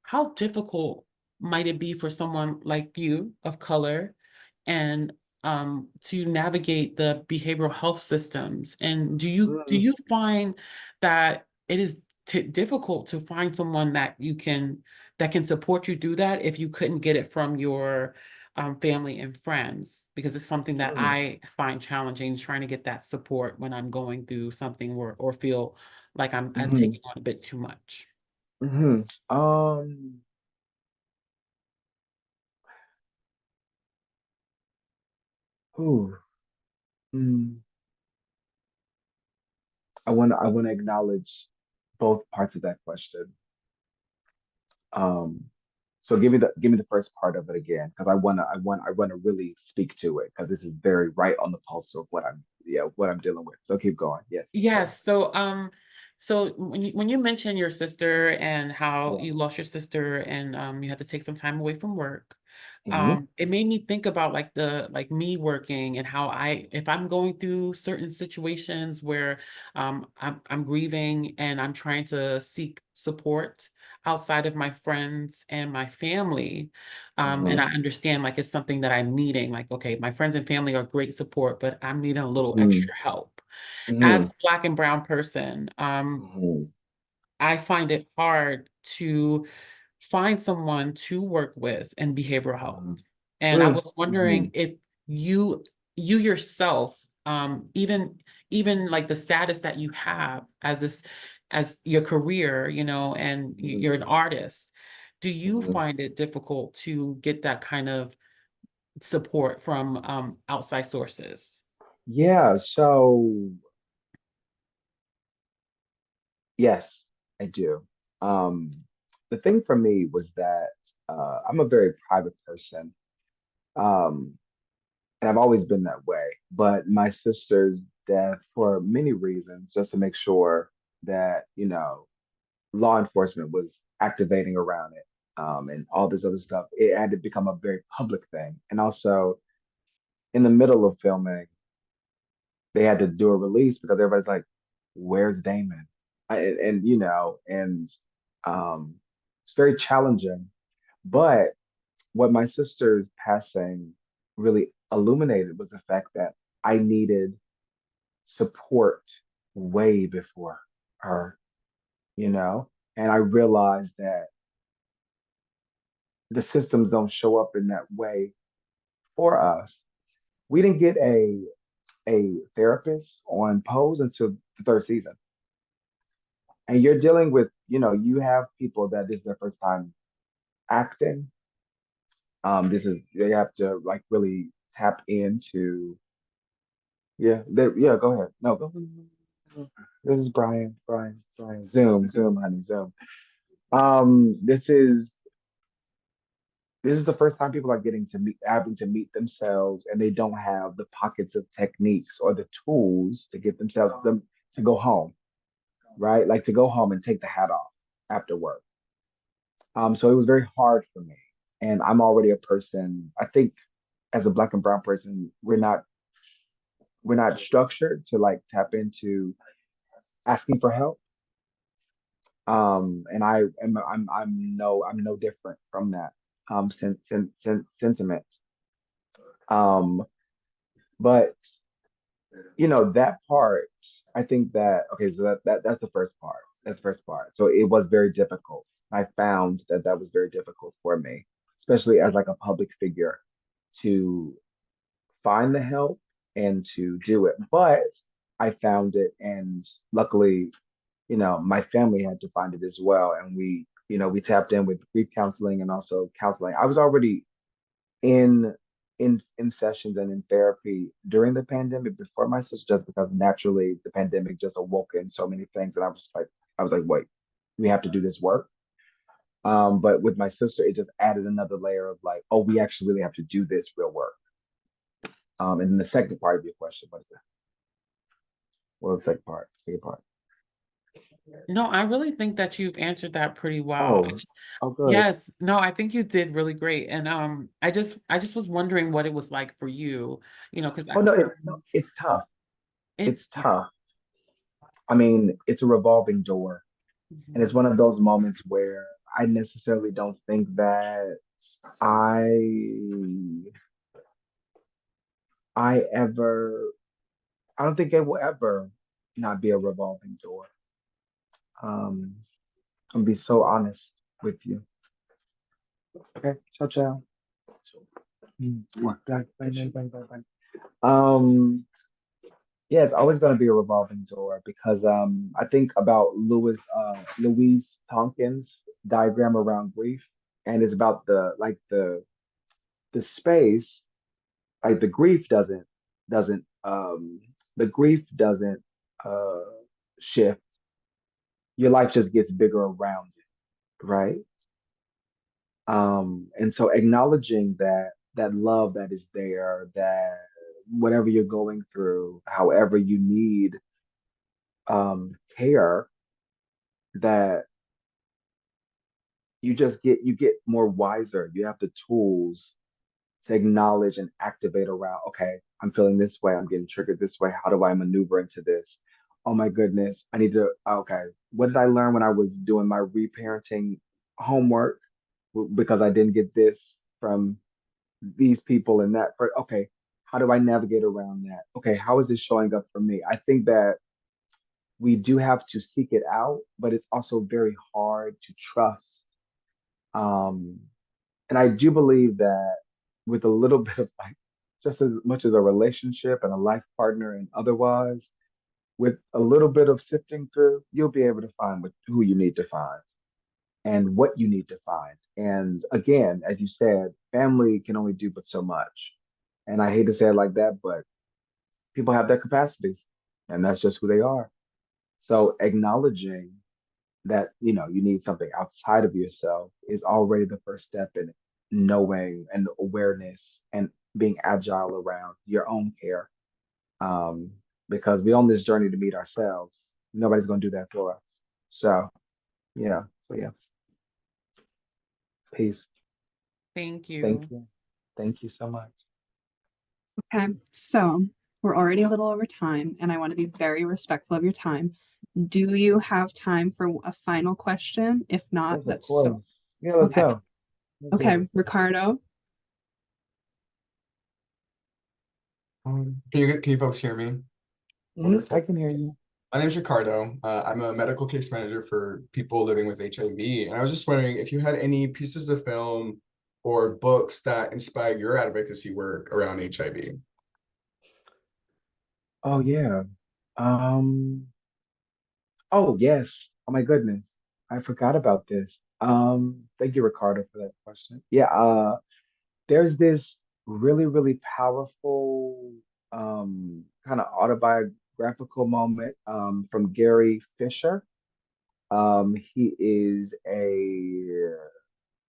how difficult might it be for someone like you of color and to navigate the behavioral health systems? And do mhm, you find that it is difficult to find someone that can support you through that if you couldn't get it from your family and friends? Because it's something that mhm, I find challenging, trying to get that support when I'm going through something or feel like I'm mhm, taking on a bit too much. mhm. Ooh, mm, I want to acknowledge both parts of that question. Um, so give me the first part of it again, because I wanna really speak to it because this is very right on the pulse of what I'm dealing with. So keep going. Yes. Yes. So when you mentioned your sister and how Yeah. you lost your sister and you had to take some time away from work, Hmm. it made me think about like me working and how if I'm going through certain situations where I'm grieving and I'm trying to seek support outside of my friends and my family, and I Hmm. understand like it's something that I'm needing. Like, okay, my friends and family are great support, but I'm needing a little Hmm. extra help as Hmm. a Black and brown person. Hmm. I find it hard to find someone to work with in behavioral health. Hmm. And I Hmm. was Hmm. wondering if you yourself, even like the status that you have as as your career, and you're an artist, do you Hmm. find it difficult to get that kind of support from outside sources? Yeah. So yes, I do. Um, the thing for me was that I'm a very private person. Um, and I've always been that way. But my sister's death, for many reasons, just to make sure that, law enforcement was activating around it, and all this other stuff, it had to become a very public thing. And also, in the middle of filming, they had to do a release because everybody's like, "Where's Damon?" And it's very challenging. But what my sister's passing really illuminated was the fact that I needed support way before her, you know? And I realized that the systems don't show up in that way for us. We didn't get a therapist on Pose until the third season. And you're dealing with you have people that this is their first time acting. They have to like really tap into. Yeah, yeah. Go ahead. No, this is Brian. Zoom, honey, Zoom. This is the first time people are having to meet themselves, and they don't have the pockets of techniques or the tools to get them to go home, right? Like to go home and take the hat off after work. So it was very hard for me, and I'm already a person. I think as a Black and brown person, we're not structured to like tap into asking for help. And I'm no different from that sentiment. But that part, I think that okay, so that's the first part. That's the first part. So it was very difficult. I found that was very difficult for me, especially as like a public figure, to find the help and to do it. But I found it, and luckily, my family had to find it as well. And we tapped in with grief counseling and also counseling. I was already in in sessions and in therapy during the pandemic before my sister, just because naturally the pandemic just awoke in so many things. And I was like, wait, we have to do this work. But with my sister, it just added another layer of like, oh, we actually really have to do this real work. And then the second part of your question, what is that? What was the second part? Second part. No, I really think that you've answered that pretty well. Good. Yes, no, I think you did really great. And I just was wondering what it was like for you, because Oh no, it's tough. It's yeah. tough. I mean, it's a revolving door. And it's one of those moments where I necessarily don't think that I I ever I don't think it will ever not be a revolving door. Um, I'm gonna be so honest with you. Okay, ciao ciao. Bye, bye, bye, bye, bye. Yeah, it's always going to be a revolving door because I think about Louise Tonkin's diagram around grief, and it's about the space, like doesn't the grief doesn't uh shift. Your life just gets bigger around it, right? And so acknowledging that love that is there, that whatever you're going through, however you need care, that you get more wiser. You have the tools to acknowledge and activate around, okay, I'm feeling this way, I'm getting triggered this way. How do I maneuver into this? Oh my goodness, I need to, okay, what did I learn when I was doing my reparenting homework? Because I didn't get this from these people and that. Okay, how do I navigate around that? Okay, how is this showing up for me? I think that we do have to seek it out, but it's also very hard to trust. Um, and I do believe that with a little bit of like, just as much as a relationship and a life partner and otherwise, with a little bit of sifting through, you'll be able to find who you need to find and what you need to find. And again, as you said, family can only do but so much. And I hate to say it like that, but people have their capacities, and that's just who they are. So acknowledging that you need something outside of yourself is already the first step in knowing and awareness and being agile around your own care. Um, because we're on this journey to meet ourselves. Nobody's going to do that for us. So yeah. So yeah. Peace. Thank Thank you. you. Thank you so much. Okay, so we're already a little over time, and I want to be very respectful of your time. Do you have time for a final question? If not, Yes, of that's so course. Yeah, let's okay. go. Let's do Okay, it. Ricardo. Can you folks hear me? I can hear you. My name is Ricardo. I'm a medical case manager for people living with HIV. And I was just wondering if you had any pieces of film or books that inspire your advocacy work around HIV. Oh yeah. Oh yes. Oh my goodness. I forgot about this. Thank you, Ricardo, for that question. Yeah, there's this really, really powerful kind of autobiographical moment from Gary Fisher. He is a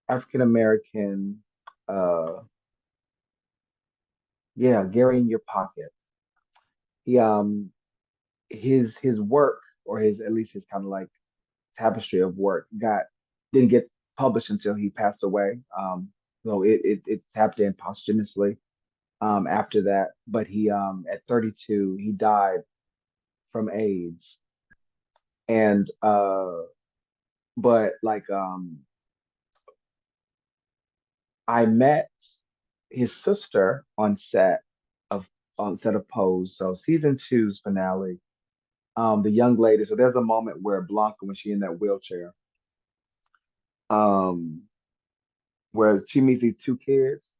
African American, uh, yeah, Gary in your pocket. He his work, or his, at least his kind of like tapestry of work, got didn't get published until he passed away. So it tapped in posthumously after that. But he at 32 he died from AIDS. And but like I met his sister of on set of Pose. So season two's finale. The young lady. So there's a moment where Blanca, when she in that wheelchair, um, where she meets these two kids,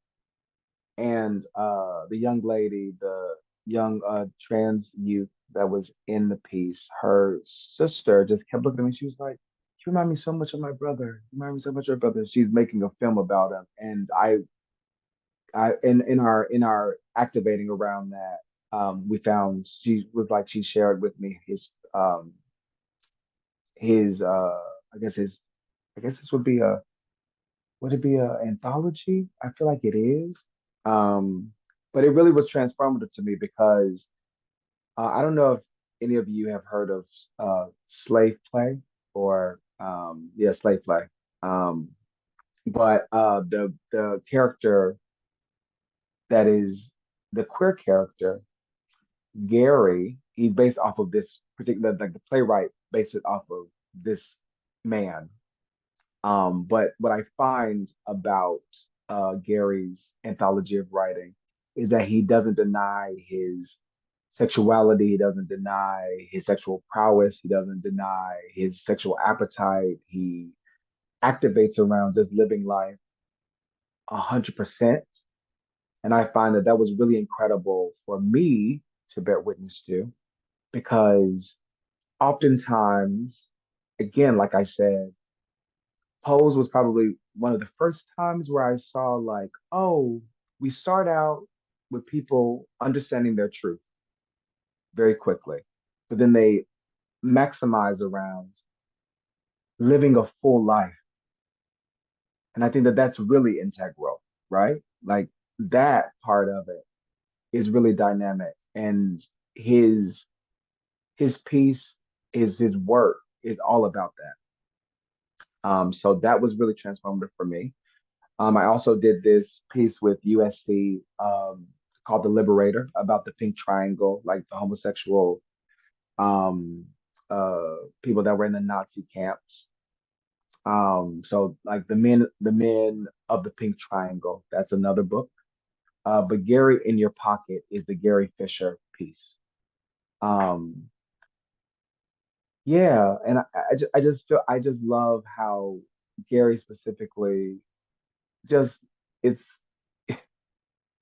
and the young lady, the young trans youth that was in the piece, her sister just kept looking at me. She was like, "You remind me so much of my brother. You remind me so much of my brother." She's making a film about him, and I in our activating around that, we found, she was like, she shared with me his I guess his, I guess this would be a, would it be a anthology? I feel like it is. Um, but it really was transformative to me because I don't know if any of you have heard of slave play, or yeah, slave play. Um, but the character that is the queer character, Gary, he's based off of this particular, like the playwright based it off of this man. But what I find about Gary's anthology of writing is that he doesn't deny his sexuality, he doesn't deny his sexual prowess, he doesn't deny his sexual appetite. He activates around just living life 100%. And I find that that was really incredible for me to bear witness to, because oftentimes, again, like I said, Pose was probably one of the first times where I saw, like, oh, we start out with people understanding their truth very quickly, but then they maximize around living a full life. And I think that that's really integral, right? Like that part of it is really dynamic. And his his piece, his work is all about that. So that was really transformative for me. I also did this piece with USC called The Liberator, about the pink triangle, like the homosexual um, people that were in the Nazi camps. So like the men of the pink triangle, that's another book. But Gary in Your Pocket is the Gary Fisher piece. Um, yeah, and I just feel, I just love how Gary specifically just, it's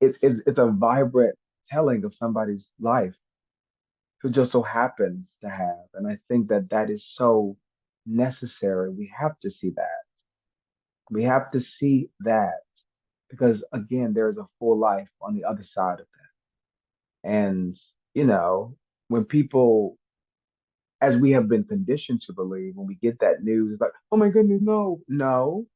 it's a vibrant telling of somebody's life who just so happens to have. And I think that that is so necessary. We have to see that. We have to see that, because again, there's a full life on the other side of that. And you know, when people, as we have been conditioned to believe, when we get that news, it's like, oh my goodness, no, no,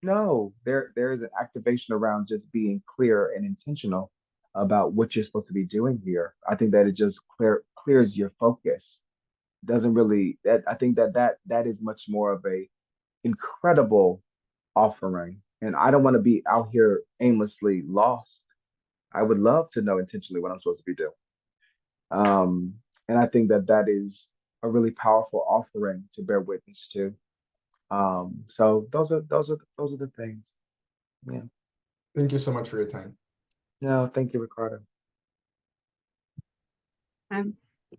no, there is an activation around just being clear and intentional about what you're supposed to be doing here. I think that it just clears your focus. Doesn't really, that, I think that that is much more of a incredible offering. And I don't want to be out here aimlessly lost. I would love to know intentionally what I'm supposed to be doing. Um, and I think that that is a really powerful offering to bear witness to. So those are the things. Yeah. Thank you so much for your time. No, thank you, Ricardo.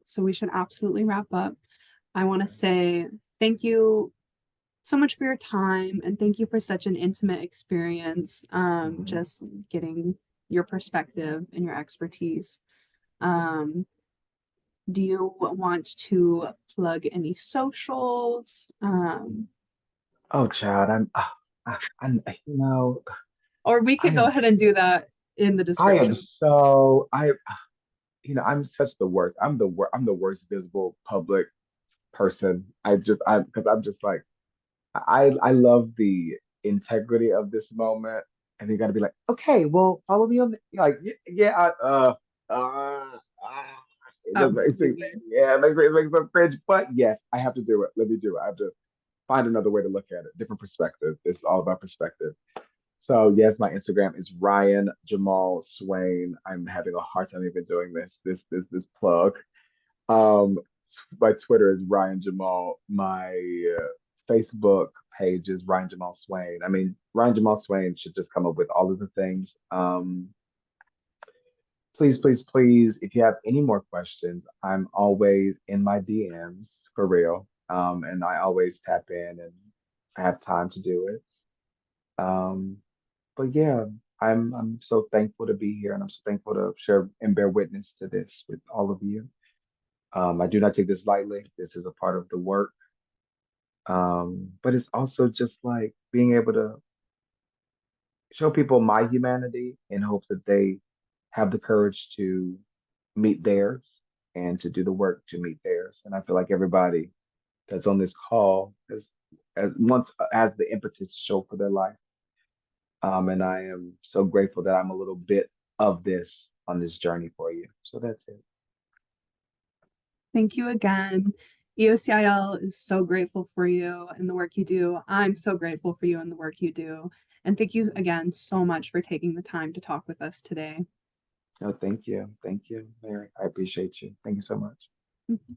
So we should absolutely wrap up. I want to say thank you so much for your time, and thank you for such an intimate experience. Just getting your perspective and your expertise. Do you want to plug any socials? Oh, child, you know, Or we I could go am, ahead and do that in the I am description. so, I'm such the worst. I'm the worst visible public person. Because I'm just like, I love the integrity of this moment, and you got to be like, okay, well, follow me on like, yeah, Absolutely. yeah, it makes me cringe, but yes, I have to do it. Let me do it. I have to find another way to look at it, different perspective. It's all about perspective. So yes, my Instagram is Ryan Jamaal Swain. I'm having a hard time even doing this plug. Um, my Twitter is Ryan Jamal. My Facebook page is Ryan Jamal Swain. I mean, Ryan Jamal Swain should just come up with all of the things. Please, please, please, if you have any more questions, I'm always in my DMs for real. And I always tap in and I have time to do it. Um, but yeah, I'm so thankful to be here and I'm so thankful to share and bear witness to this with all of you. I do not take this lightly. This is a part of the work. But it's also just like being able to show people my humanity in hopes that they have the courage to meet theirs and to do the work to meet theirs. And I feel like everybody that's on this call has the impetus to show for their life. And I am so grateful that I'm a little bit of this on this journey for you. So that's it. Thank you again. EOCIL is so grateful for you and the work you do. I'm so grateful for you and the work you do. And thank you again so much for taking the time to talk with us today. No, thank you. Thank you, Mary. I appreciate you. Thank you so much. Mhm.